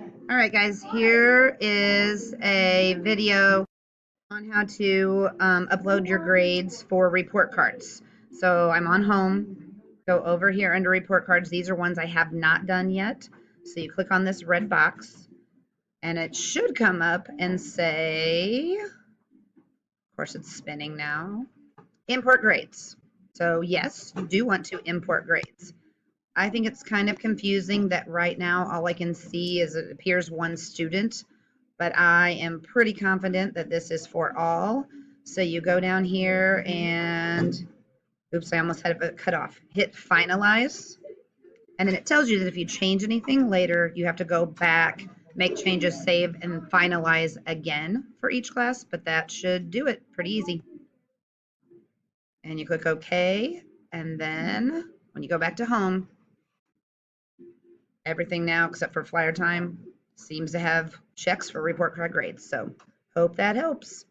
All right, guys, here is a video on how to upload your grades for report cards. So I'm on home, go over here under report cards. These are ones I have not done yet. So you click on this red box and it should come up and say, of course it's spinning now, import grades. So yes, you do want to import grades. I think it's kind of confusing that right now all I can see is it appears one student, but I am pretty confident that this is for all. So you go down here and, oops, I almost had it cut off. Hit finalize. And then it tells you that if you change anything later, you have to go back, make changes, save, and finalize again for each class, but that should do it pretty easy. And you click OK, and then when you go back to home, everything now except for flyer time seems to have checks for report card grades. So hope that helps.